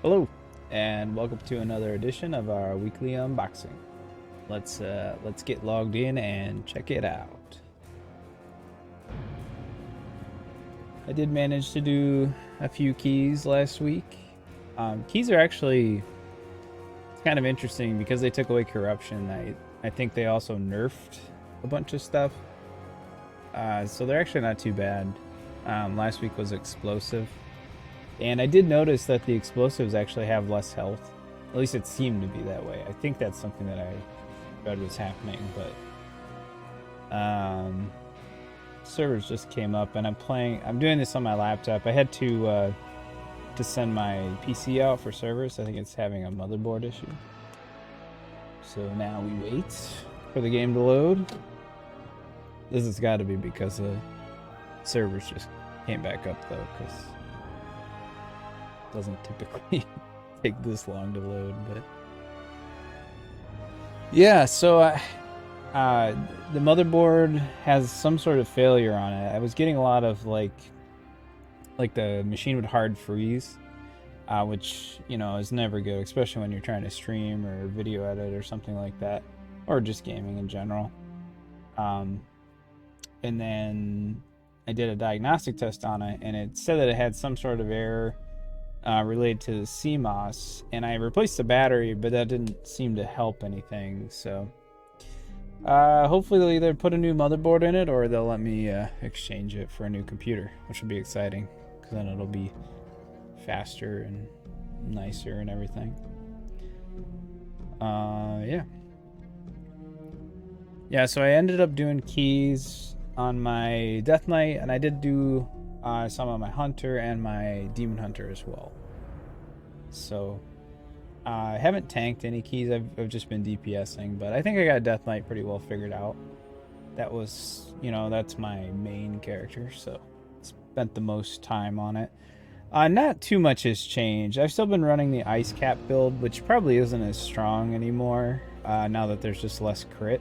Hello, and welcome to another edition of our weekly unboxing. Let's get logged in and check it out. I did manage to do a few keys last week. Keys are actually kind of interesting because they took away corruption. I think they also nerfed a bunch of stuff, so they're actually not too bad. Last week was explosive. And I did notice that the explosives actually have less health. At least it seemed to be that way. I think that's something that I read was happening, but servers just came up and I'm doing this on my laptop. I had to send my PC out for servers. I think it's having a motherboard issue. So now we wait for the game to load. This has got to be because the servers just came back up though, because doesn't typically take this long to load. But yeah, so the motherboard has some sort of failure on it. I was getting a lot of like the machine would hard freeze, which is never good, especially when you're trying to stream or video edit or something like that, or just gaming in general. And then I did a diagnostic test on it, and it said that it had some sort of error related to the CMOS, and I replaced the battery, but that didn't seem to help anything. So hopefully they'll either put a new motherboard in it or they'll let me exchange it for a new computer, which will be exciting because then it'll be faster and nicer and everything. Yeah, so I ended up doing keys on my Death Knight, and I did do some on my Hunter and my Demon Hunter as well. So I haven't tanked any keys. I've just been DPSing, but I think I got Death Knight pretty well figured out. That was, that's my main character, so spent the most time on it. Not too much has changed. I've still been running the Ice Cap build, which probably isn't as strong anymore now that there's just less crit.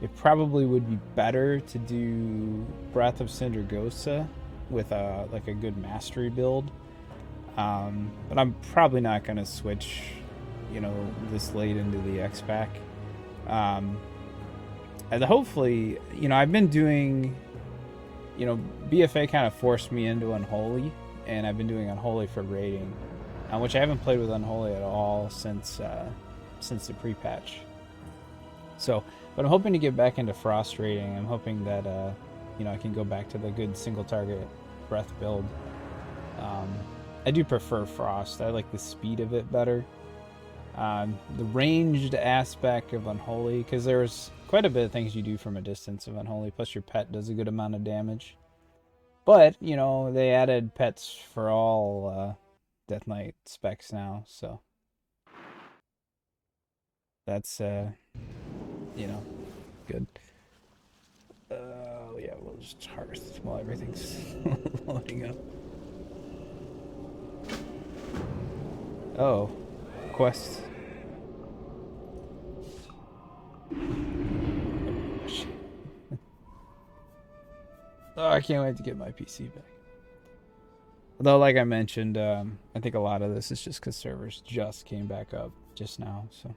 It probably would be better to do Breath of Sindragosa with a good mastery build, but I'm probably not going to switch this late into the X-Pack. And hopefully, I've been doing, BFA kind of forced me into Unholy, and I've been doing Unholy for raiding, which I haven't played with Unholy at all since the pre-patch. So, but I'm hoping to get back into Frost raiding. I'm hoping that I can go back to the good single target breath build. I do prefer Frost. I like the speed of it better. The ranged aspect of Unholy, because there's quite a bit of things you do from a distance of Unholy, plus your pet does a good amount of damage. But, they added pets for all Death Knight specs now, so that's, good. Yeah, we'll just harvest while everything's loading up. Oh, quest. Oh, I can't wait to get my PC back. Although, like I mentioned, I think a lot of this is just because servers just came back up just now, so.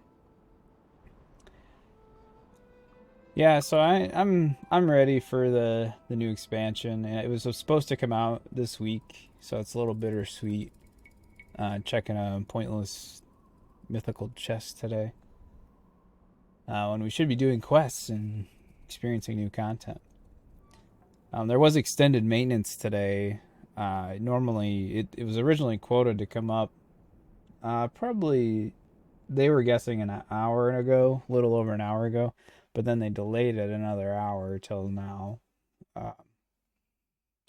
Yeah, so I'm ready for the new expansion. It was supposed to come out this week, so it's a little bittersweet. Checking a pointless mythical chest today, when we should be doing quests and experiencing new content. There was extended maintenance today. Normally, it was originally quoted to come up probably, they were guessing an hour ago, a little over an hour ago. But then they delayed it another hour till now. So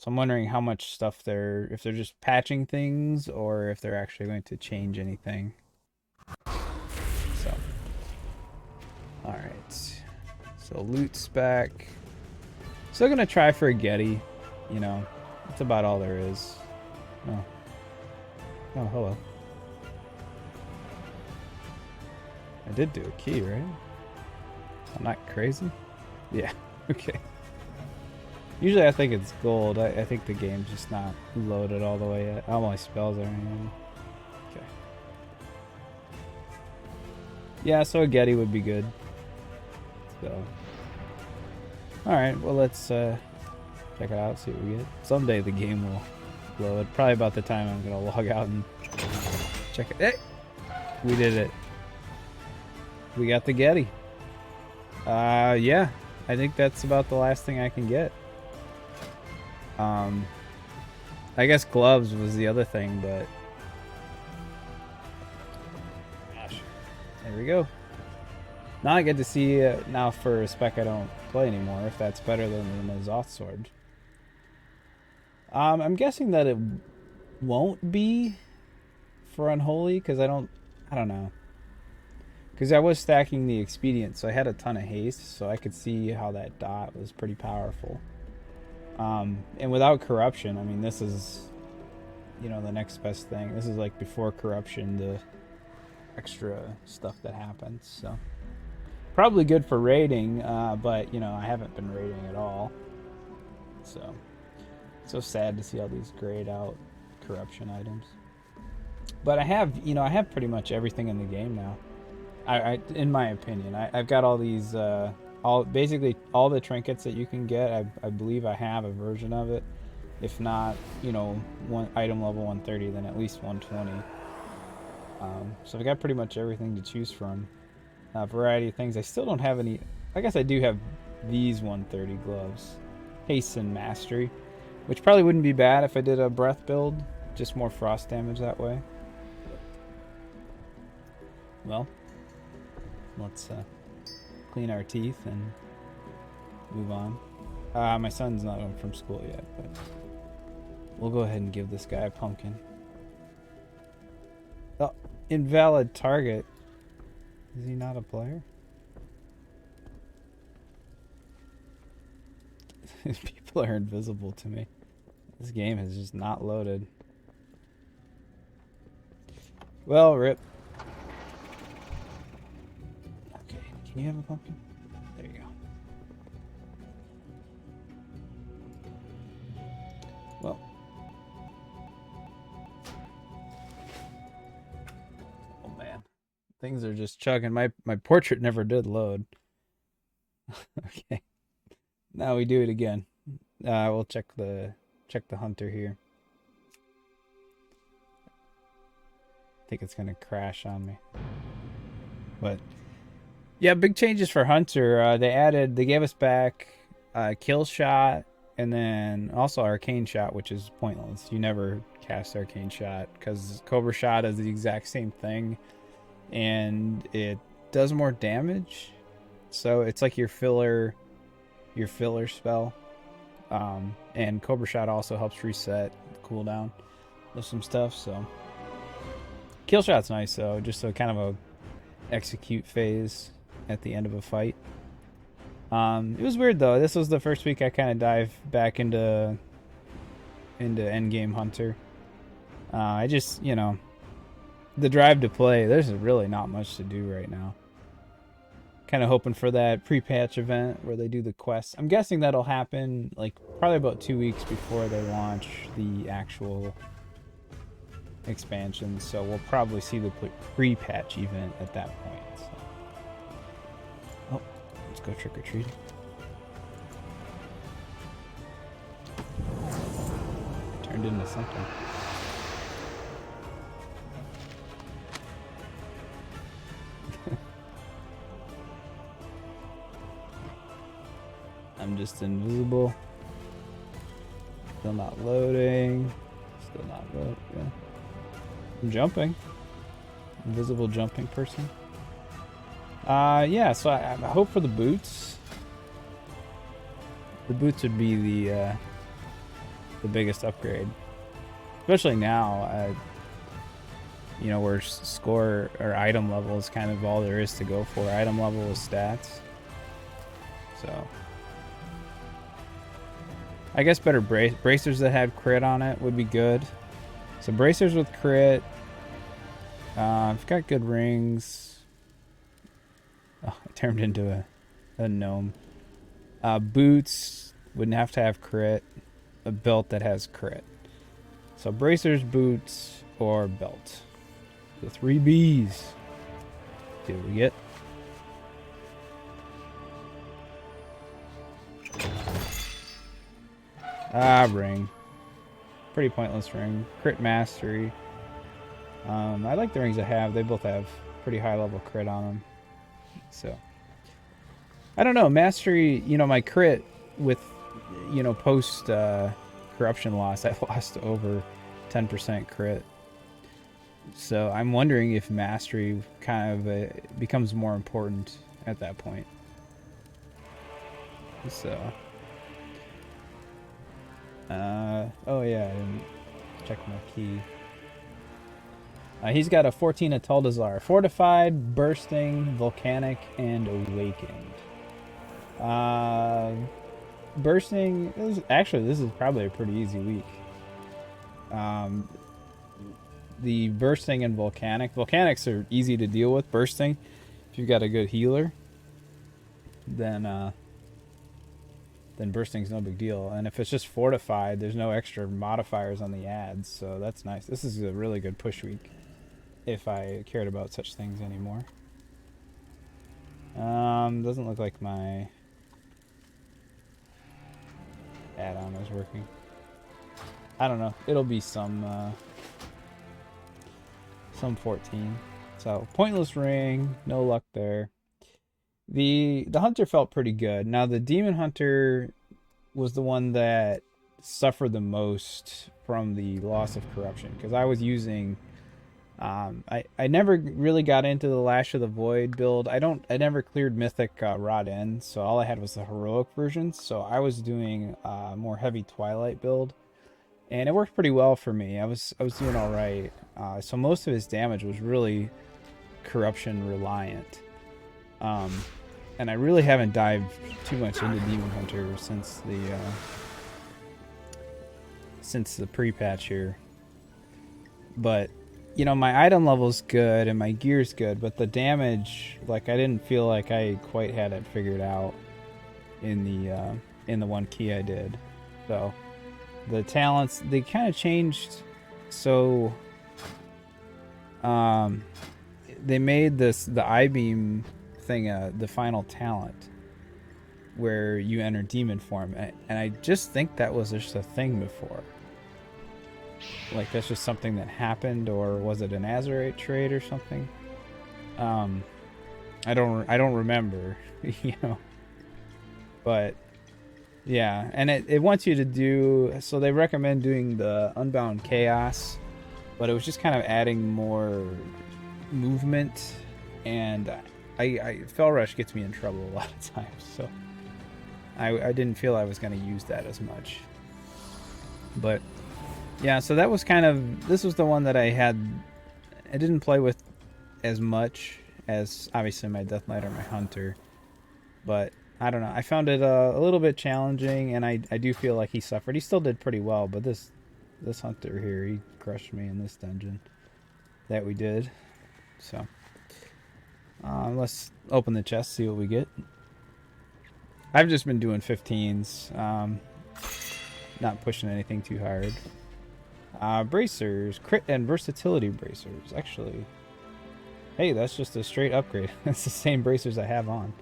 I'm wondering how much stuff if they're just patching things or if they're actually going to change anything. So, alright. So loot's back. Still gonna try for a Getty. That's about all there is. Oh, hello. I did do a key, right? I'm not crazy? Yeah, okay. Usually I think it's gold. I think the game's just not loaded all the way yet. All my spells are anyway. Okay. Yeah, so a Getty would be good. So, all right. Well, let's check it out. See what we get. Someday the game will load. Probably about the time I'm gonna log out and check it. Hey, we did it. We got the Getty. Yeah. I think that's about the last thing I can get. I guess gloves was the other thing, but gosh, there we go. Now I get to see now for a spec I don't play anymore, if that's better than the Zoth sword. I'm guessing that it won't be for Unholy because I don't know. Because I was stacking the Expedient, so I had a ton of haste, so I could see how that dot was pretty powerful. And without corruption, I mean, this is, you know, the next best thing. This is like before corruption, the extra stuff that happens. So probably good for raiding, but you know, I haven't been raiding at all. So sad to see all these grayed out corruption items. But I have, you know, I have pretty much everything in the game now. I in my opinion, I've got all these, basically all the trinkets that you can get. I believe I have a version of it. If not, you know, one item level 130, then at least 120. So I've got pretty much everything to choose from. A variety of things. I still don't have any. I guess I do have these 130 gloves, haste and mastery, which probably wouldn't be bad if I did a breath build. Just more frost damage that way. Well, let's clean our teeth and move on. My son's not home from school yet, but we'll go ahead and give this guy a pumpkin. Oh, invalid target. Is he not a player? People are invisible to me. This game has just not loaded. Well, rip. Okay, can you have a pumpkin? There you go. Well. Oh man. Things are just chugging. My portrait never did load. Okay. Now we do it again. We'll check the hunter here. I think it's gonna crash on me. But yeah, big changes for hunter. They gave us back kill shot and then also arcane shot, which is pointless. You never cast arcane shot because cobra shot is the exact same thing. And it does more damage, so it's like your filler spell. And Cobra Shot also helps reset the cooldown of some stuff. So kill shot's nice though, just so kind of a execute phase at the end of a fight. It was weird though. This was the first week I kind of dived back into endgame hunter. I just, you know, the drive to play, there's really not much to do right now. Kind of hoping for that pre-patch event where they do the quests. I'm guessing that'll happen like probably about 2 weeks before they launch the actual expansion. So we'll probably see the pre-patch event at that point. So. Oh, let's go trick-or-treating. Turned into something. I'm just invisible. Still not loading. Still not loading. Yeah. I'm jumping. Invisible jumping person. Yeah, so I hope for the boots. The boots would be the biggest upgrade. Especially now, you know, where score or item level is kind of all there is to go for. Item level is stats. So I guess better bracers that had crit on it would be good. So bracers with crit. I've got good rings. Oh, I turned into a gnome. Boots wouldn't have to have crit. A belt that has crit. So bracers, boots, or belt. The 3 Bs. do we get? Ring. Pretty pointless ring. Crit mastery. I like the rings I have. They both have pretty high level crit on them. So, I don't know. Mastery, you know, my crit with, you know, post corruption loss, I lost over 10% crit. So I'm wondering if mastery kind of becomes more important at that point. So, oh yeah, I didn't check my key. He's got a 14 at Taldazar. Fortified, Bursting, Volcanic, and Awakened. Bursting, this is probably a pretty easy week. The Bursting and Volcanics are easy to deal with. Bursting, if you've got a good healer, then Bursting's no big deal. And if it's just Fortified, there's no extra modifiers on the ads, so that's nice. This is a really good push week, if I cared about such things anymore. Doesn't look like my add-on is working. I don't know. It'll be some 14. So, pointless ring, no luck there. The hunter felt pretty good. Now the demon hunter was the one that suffered the most from the loss of corruption, because I was using I never really got into the Lash of the Void build. I never cleared Mythic Rod End, so all I had was the heroic version. So I was doing more heavy Twilight build, and it worked pretty well for me. I was doing all right. So most of his damage was really corruption reliant. And I really haven't dived too much into Demon Hunter since the pre-patch here. But you know, my item level's good and my gear's good, but the damage, like, I didn't feel like I quite had it figured out in the one key I did. So the talents, they kind of changed. So they made the I-beam thing the final talent, where you enter demon form, and I just think that was just a thing before. Like, that's just something that happened, or was it an Azerite trade or something? I don't remember, you know. But yeah, and it wants you to do, so they recommend doing the Unbound Chaos, but it was just kind of adding more movement, and I Fell Rush gets me in trouble a lot of times, so I didn't feel I was going to use that as much. But yeah, so that was this was the one that I didn't play with as much as obviously my Death Knight or my Hunter, but I don't know, I found it a little bit challenging, and I do feel like he suffered. He still did pretty well, but this Hunter here, he crushed me in this dungeon that we did. So let's open the chest, see what we get. I've just been doing 15s, not pushing anything too hard. Bracers, crit and versatility bracers. Actually, hey, that's just a straight upgrade. That's the same bracers I have on.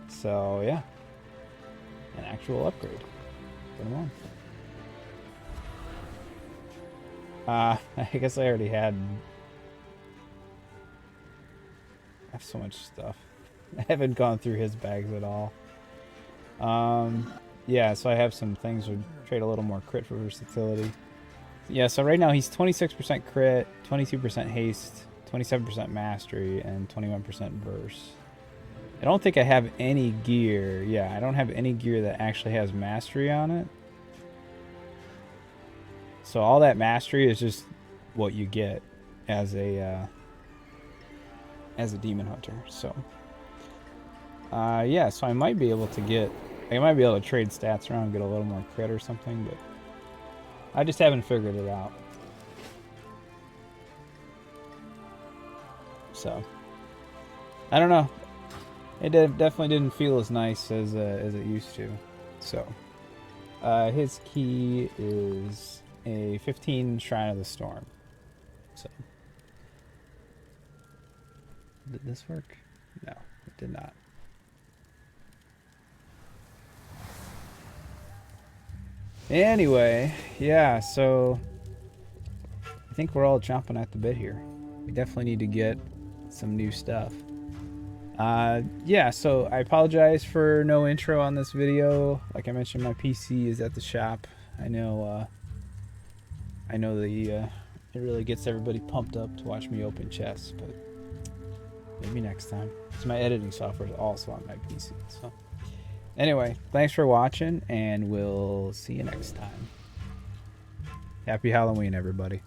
So yeah, an actual upgrade. Put them on. I guess I already had. I have so much stuff. I haven't gone through his bags at all. Yeah, so I have some things that trade a little more crit for versatility. Yeah, so right now he's 26% crit, 22% haste, 27% mastery, and 21% verse. I don't think I have any gear. Yeah, I don't have any gear that actually has mastery on it. So all that mastery is just what you get as a demon hunter. So yeah, so I might be able to trade stats around and get a little more crit or something, but I just haven't figured it out. So I don't know. It definitely didn't feel as nice as it used to. So his key is a 15 Shrine of the Storm. So Did this work? No, it did not. Anyway, yeah, so I think we're all chomping at the bit here. We definitely need to get some new stuff. Yeah, so I apologize for no intro on this video. Like I mentioned, my PC is at the shop. I know it really gets everybody pumped up to watch me open chests, but maybe next time. Because my editing software is also on my PC. So anyway, thanks for watching, and we'll see you next time. Happy Halloween, everybody.